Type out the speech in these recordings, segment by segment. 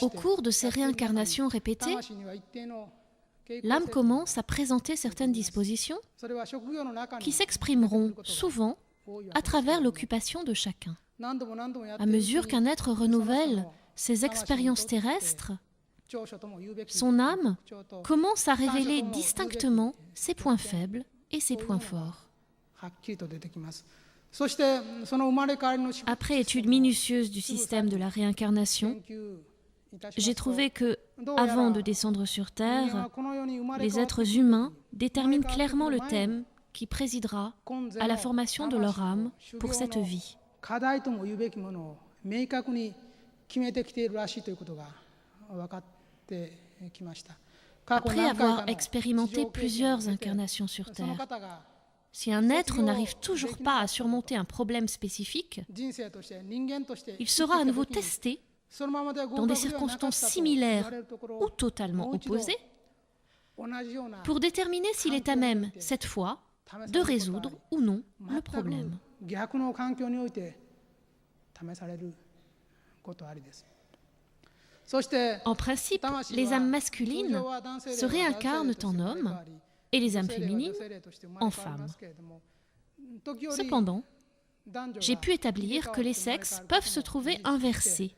Au cours de ces réincarnations répétées, l'âme commence à présenter certaines dispositions qui s'exprimeront souvent à travers l'occupation de chacun. À mesure qu'un être renouvelle ses expériences terrestres, son âme commence à révéler distinctement ses points faibles et ses points forts. Après étude minutieuse du système de la réincarnation, j'ai trouvé que, avant de descendre sur Terre, les êtres humains déterminent clairement le thème qui présidera à la formation de leur âme pour cette vie. Après avoir expérimenté plusieurs incarnations sur Terre, si un être n'arrive toujours pas à surmonter un problème spécifique, il sera à nouveau testé dans des circonstances similaires ou totalement opposées pour déterminer s'il est à même, cette fois, de résoudre ou non le problème. En principe, les âmes masculines se réincarnent en hommes et les âmes féminines en femmes. Cependant, j'ai pu établir que les sexes peuvent se trouver inversés.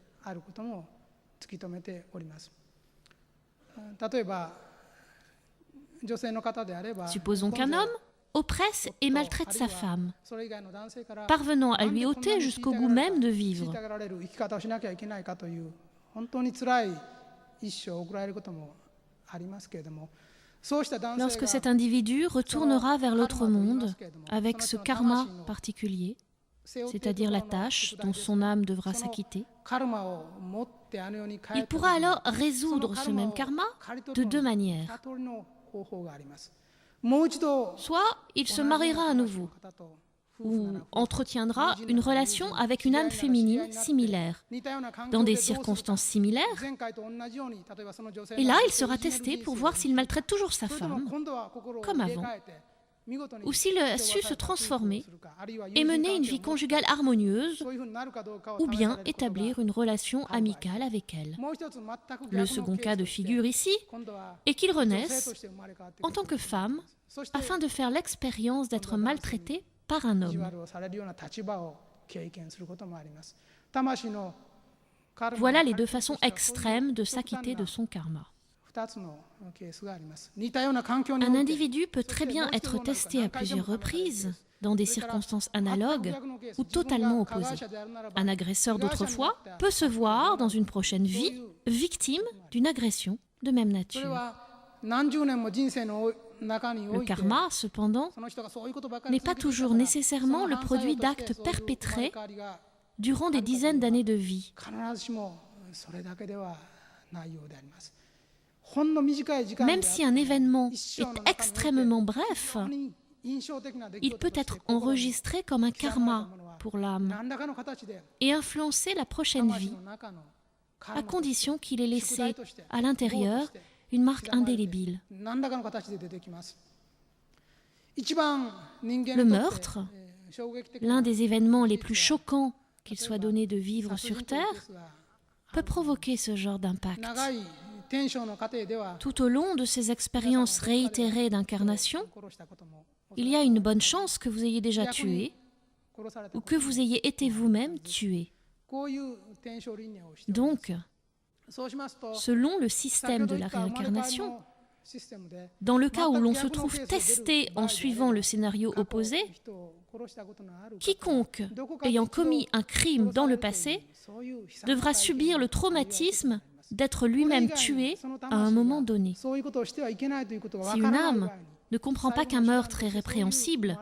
Supposons qu'un homme oppresse et maltraite sa femme, parvenant à lui ôter jusqu'au goût même de vivre. Lorsque cet individu retournera vers l'autre monde avec ce karma particulier, c'est-à-dire la tâche dont son âme devra s'acquitter, il pourra alors résoudre ce même karma de deux manières. Soit il se mariera à nouveau, ou entretiendra une relation avec une âme féminine similaire, dans des circonstances similaires, et là il sera testé pour voir s'il maltraite toujours sa femme, comme avant, ou s'il a su se transformer et mener une vie conjugale harmonieuse, ou bien établir une relation amicale avec elle. Le second cas de figure ici est qu'il renaisse en tant que femme afin de faire l'expérience d'être maltraité par un homme. Voilà les deux façons extrêmes de s'acquitter de son karma. Un individu peut très bien être testé à plusieurs reprises dans des circonstances analogues ou totalement opposées. Un agresseur d'autrefois peut se voir, dans une prochaine vie, victime d'une agression de même nature. Le karma, cependant, n'est pas toujours nécessairement le produit d'actes perpétrés durant des dizaines d'années de vie. Même si un événement est extrêmement bref, il peut être enregistré comme un karma pour l'âme et influencer la prochaine vie, à condition qu'il ait laissé à l'intérieur une marque indélébile. Le meurtre, l'un des événements les plus choquants qu'il soit donné de vivre sur Terre, peut provoquer ce genre d'impact. Tout au long de ces expériences réitérées d'incarnation, il y a une bonne chance que vous ayez déjà tué ou que vous ayez été vous-même tué. Donc, selon le système de la réincarnation, dans le cas où l'on se trouve testé en suivant le scénario opposé, quiconque ayant commis un crime dans le passé devra subir le traumatisme d'être lui-même tué à un moment donné. Si une âme ne comprend pas qu'un meurtre est répréhensible,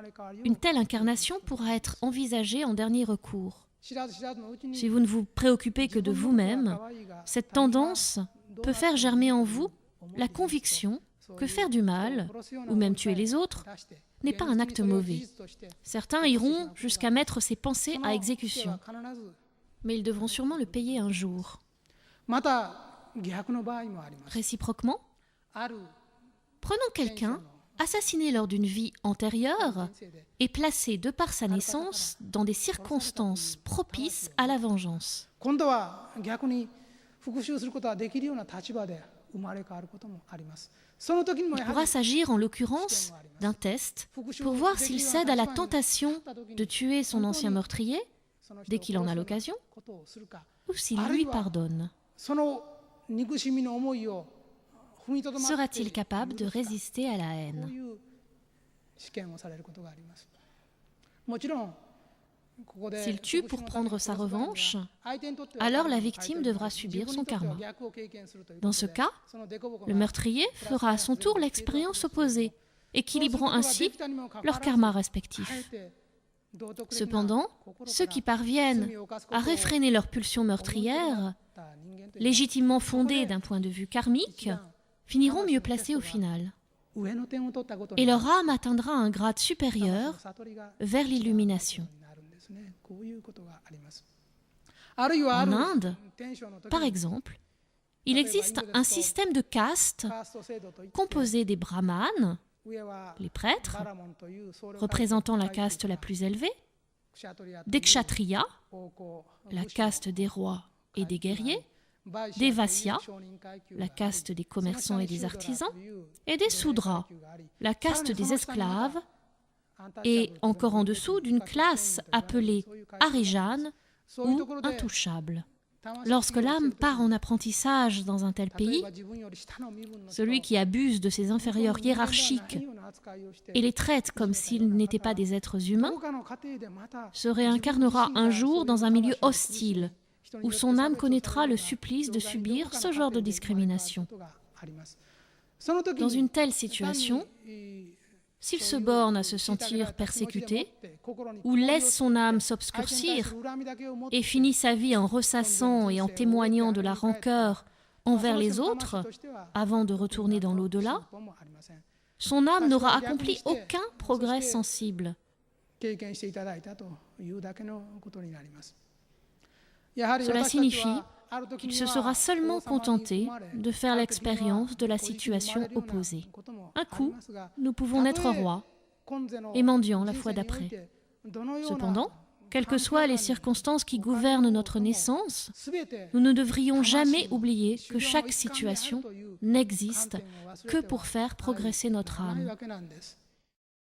une telle incarnation pourra être envisagée en dernier recours. Si vous ne vous préoccupez que de vous-même, cette tendance peut faire germer en vous la conviction que faire du mal, ou même tuer les autres, n'est pas un acte mauvais. Certains iront jusqu'à mettre ces pensées à exécution, mais ils devront sûrement le payer un jour. Réciproquement, prenons quelqu'un assassiné lors d'une vie antérieure est placé de par sa naissance dans des circonstances propices à la vengeance. Il pourra s'agir en l'occurrence d'un test pour voir s'il cède à la tentation de tuer son ancien meurtrier dès qu'il en a l'occasion ou s'il lui pardonne. Sera-t-il capable de résister à la haine? S'il tue pour prendre sa revanche, alors la victime devra subir son karma. Dans ce cas, le meurtrier fera à son tour l'expérience opposée, équilibrant ainsi leur karma respectif. Cependant, ceux qui parviennent à réfréner leur pulsion meurtrière, légitimement fondée d'un point de vue karmique, finiront mieux placés au final. Et leur âme atteindra un grade supérieur vers l'illumination. En Inde, par exemple, il existe un système de castes composé des brahmanes, les prêtres, représentant la caste la plus élevée, des kshatriyas, la caste des rois et des guerriers, des vasyas, la caste des commerçants et des artisans, et des soudras, la caste des esclaves, et encore en dessous d'une classe appelée Arijan ou intouchable. Lorsque l'âme part en apprentissage dans un tel pays, celui qui abuse de ses inférieurs hiérarchiques et les traite comme s'ils n'étaient pas des êtres humains se réincarnera un jour dans un milieu hostile où son âme connaîtra le supplice de subir ce genre de discrimination. Dans une telle situation, s'il se borne à se sentir persécuté ou laisse son âme s'obscurcir et finit sa vie en ressassant et en témoignant de la rancœur envers les autres avant de retourner dans l'au-delà, son âme n'aura accompli aucun progrès sensible. Cela signifie qu'il se sera seulement contenté de faire l'expérience de la situation opposée. Un coup, nous pouvons naître rois et mendiants la fois d'après. Cependant, quelles que soient les circonstances qui gouvernent notre naissance, nous ne devrions jamais oublier que chaque situation n'existe que pour faire progresser notre âme.